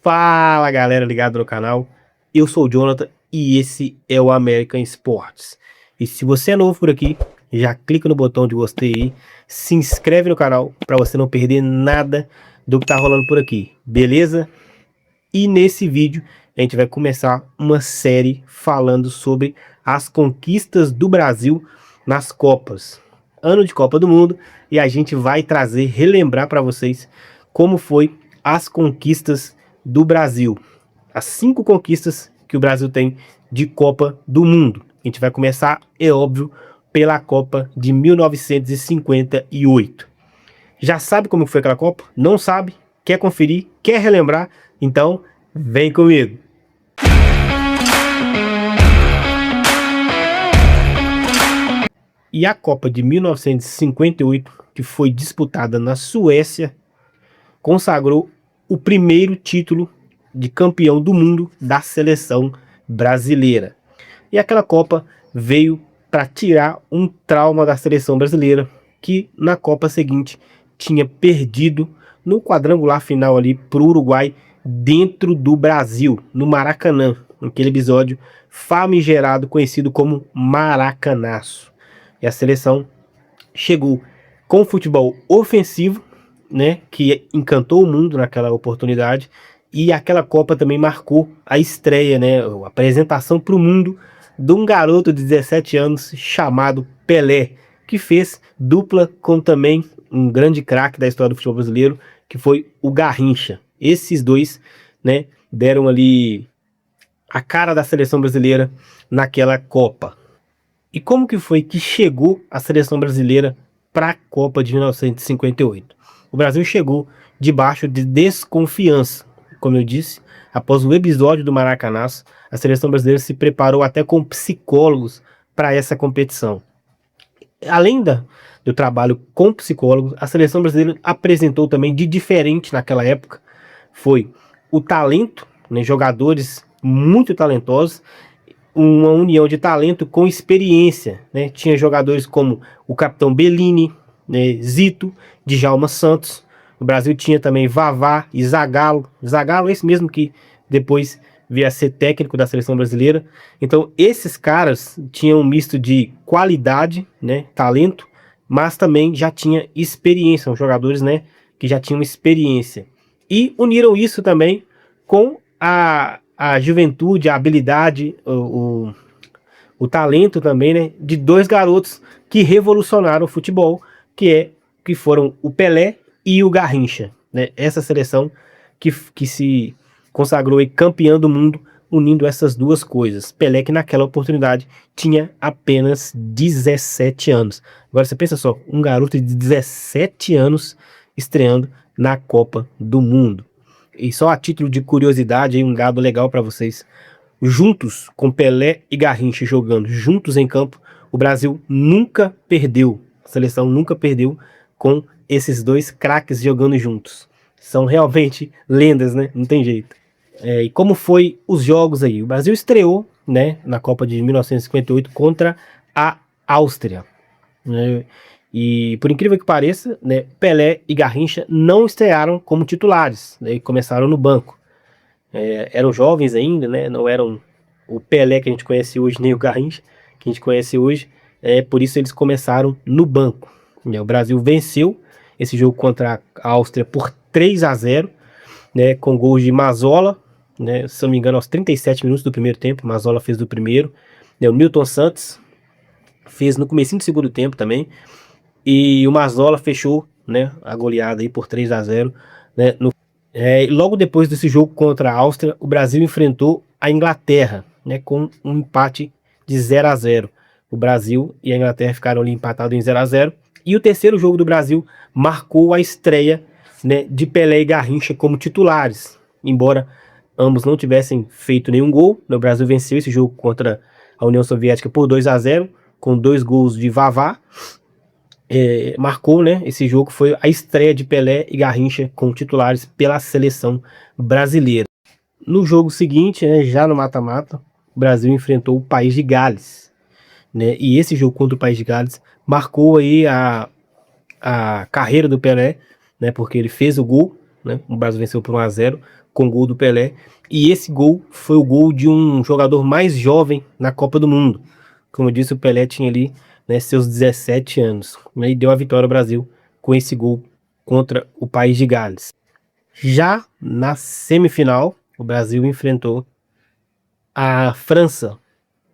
Fala galera ligado no canal, eu sou o Jonathan e esse é o American Sports. E se você é novo por aqui, já clica no botão de gostei aí, se inscreve no canal para você não perder nada do que tá rolando por aqui, beleza? E nesse vídeo a gente vai começar uma série falando sobre as conquistas do Brasil nas Copas. Ano de Copa do Mundo, e a gente vai trazer, relembrar para vocês como foi as conquistas do Brasil. As 5 conquistas que o Brasil tem de Copa do Mundo. A gente vai começar, é óbvio, pela Copa de 1958. Já sabe como foi aquela Copa? Não sabe? Quer conferir? Quer relembrar? Então, vem comigo! E a Copa de 1958, que foi disputada na Suécia, consagrou o primeiro título de campeão do mundo da seleção brasileira. E aquela Copa veio para tirar um trauma da seleção brasileira, que na Copa seguinte tinha perdido no quadrangular final ali para o Uruguai, dentro do Brasil, no Maracanã, aquele episódio famigerado conhecido como Maracanaço. E a seleção chegou com futebol ofensivo, né, que encantou o mundo naquela oportunidade, e aquela Copa também marcou a estreia, né, a apresentação para o mundo de um garoto de 17 anos chamado Pelé, que fez dupla com também um grande craque da história do futebol brasileiro, que foi o Garrincha. Esses dois, né, deram ali a cara da seleção brasileira naquela Copa. E como que foi que chegou a seleção brasileira para a Copa de 1958? O Brasil chegou debaixo de desconfiança. Como eu disse, após o episódio do Maracanaço, a seleção brasileira se preparou até com psicólogos para essa competição. Além do trabalho com psicólogos, a seleção brasileira apresentou também de diferente naquela época, foi o talento, né, jogadores muito talentosos, uma união de talento com experiência, né? Tinha jogadores como o capitão Bellini, né, Zito, Djalma Santos. O Brasil tinha também Vavá e Zagallo. Zagallo é esse mesmo que depois veio a ser técnico da seleção brasileira. Então esses caras tinham um misto de qualidade, né, talento, mas também já tinha experiência, são jogadores, né, que já tinham experiência. E uniram isso também com a juventude, a habilidade, o talento também, né, de dois garotos que revolucionaram o futebol, que foram o Pelé e o Garrincha, né? Essa seleção que se consagrou aí campeã do mundo, unindo essas duas coisas. Pelé, que naquela oportunidade tinha apenas 17 anos. Agora você pensa só, um garoto de 17 anos estreando na Copa do Mundo. E só a título de curiosidade, aí um dado legal para vocês. Juntos, com Pelé e Garrincha jogando juntos em campo, o Brasil nunca perdeu. A seleção nunca perdeu com esses dois craques jogando juntos. São realmente lendas, né? Não tem jeito. E como foi os jogos aí? O Brasil estreou, né, na Copa de 1958 contra a Áustria, né? E por incrível que pareça, né, Pelé e Garrincha não estrearam como titulares, né, e começaram no banco. Eram jovens ainda, né, não eram o Pelé que a gente conhece hoje, nem o Garrincha que a gente conhece hoje, por isso eles começaram no banco. O Brasil venceu esse jogo contra a Áustria por 3-0, né, com gols de Mazzola, né, se não me engano aos 37 minutos do primeiro tempo, Mazzola fez do primeiro, né, o Nilton Santos fez no comecinho do segundo tempo também, e o Mazzola fechou, né, a goleada aí por 3-0, né, logo depois desse jogo contra a Áustria, o Brasil enfrentou a Inglaterra, né, com um empate de 0-0. O Brasil e a Inglaterra ficaram ali empatados em 0-0. E o terceiro jogo do Brasil marcou a estreia, né, de Pelé e Garrincha como titulares. Embora ambos não tivessem feito nenhum gol, o Brasil venceu esse jogo contra a União Soviética por 2-0, com 2 gols de Vavá. Marcou, né, esse jogo foi a estreia de Pelé e Garrincha como titulares pela seleção brasileira. No jogo seguinte, né, já no mata-mata, o Brasil enfrentou o País de Gales, né, e esse jogo contra o País de Gales marcou aí a carreira do Pelé, né, porque ele fez o gol né? O Brasil venceu por 1-0 com o gol do Pelé. E esse gol foi o gol de um jogador mais jovem na Copa do Mundo. Como eu disse, o Pelé tinha ali, né, seus 17 anos, né, e deu a vitória ao Brasil com esse gol contra o país de Gales. Já na semifinal, o Brasil enfrentou a França,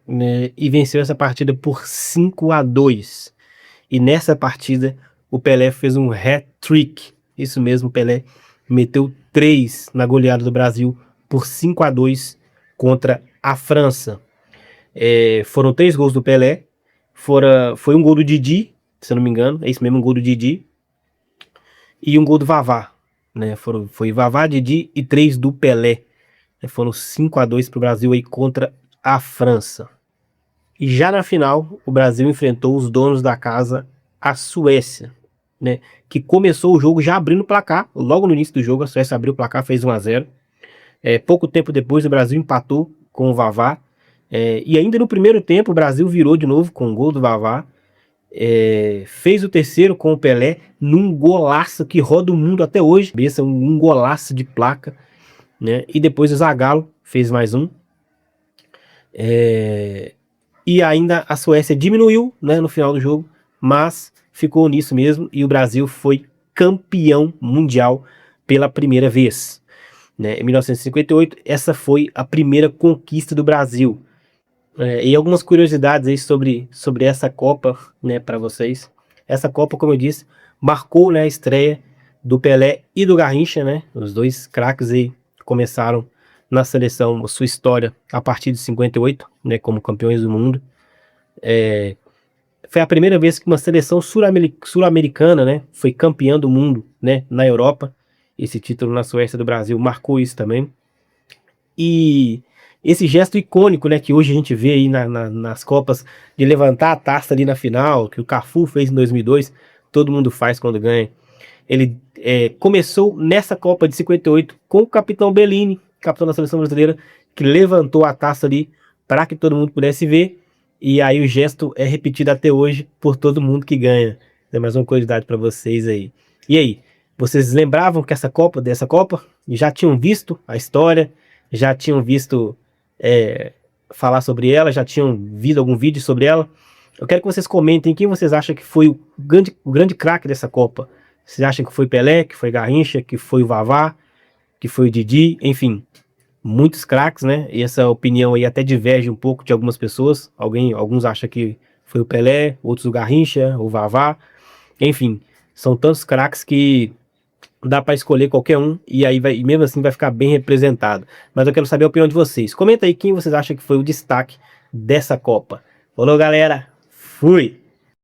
né, e venceu essa partida por 5-2. E nessa partida o Pelé fez um hat-trick. Isso mesmo, o Pelé meteu 3 na goleada do Brasil por 5-2 contra a França. Foram 3 gols do Pelé. Foi um gol do Didi, se eu não me engano. É isso mesmo, um gol do Didi. E um gol do Vavá. Né? Foi Vavá, Didi e 3 do Pelé. Foram 5-2 para o Brasil aí contra a França. E já na final, o Brasil enfrentou os donos da casa, a Suécia, né? Que começou o jogo já abrindo o placar. Logo no início do jogo, a Suécia abriu o placar, fez 1-0. Pouco tempo depois, o Brasil empatou com o Vavá. E ainda no primeiro tempo, o Brasil virou de novo com o gol do Vavá. Fez o terceiro com o Pelé, num golaço que roda o mundo até hoje. Um golaço de placa, né? E depois o Zagallo fez mais um. E ainda a Suécia diminuiu, né, no final do jogo, mas ficou nisso mesmo e o Brasil foi campeão mundial pela primeira vez. Né? Em 1958, essa foi a primeira conquista do Brasil. E algumas curiosidades aí sobre essa Copa, né, para vocês. Essa Copa, como eu disse, marcou, né, a estreia do Pelé e do Garrincha, né? Os dois craques aí começaram na seleção sua história a partir de 58, né, como campeões do mundo. Foi a primeira vez que uma seleção sul-americana, né, foi campeã do mundo, né, na Europa. Esse título na Suécia do Brasil marcou isso também. E esse gesto icônico, né, que hoje a gente vê aí nas Copas, de levantar a taça ali na final, que o Cafu fez em 2002, todo mundo faz quando ganha. Ele começou nessa Copa de 58 com o capitão Bellini, capitão da seleção brasileira, que levantou a taça ali para que todo mundo pudesse ver. E aí o gesto é repetido até hoje por todo mundo que ganha. É mais uma curiosidade para vocês aí. E aí, vocês lembravam que dessa Copa? Já tinham visto a história? Já tinham visto falar sobre ela? Já tinham visto algum vídeo sobre ela? Eu quero que vocês comentem quem vocês acham que foi o grande craque dessa Copa. Vocês acham que foi Pelé, que foi Garrincha, que foi o Vavá, que foi o Didi, enfim, muitos craques, né? E essa opinião aí até diverge um pouco de algumas pessoas. Alguns acham que foi o Pelé, outros o Garrincha, o Vavá. Enfim, são tantos craques que dá para escolher qualquer um e aí e mesmo assim vai ficar bem representado. Mas eu quero saber a opinião de vocês. Comenta aí quem vocês acham que foi o destaque dessa Copa. Falou, galera. Fui!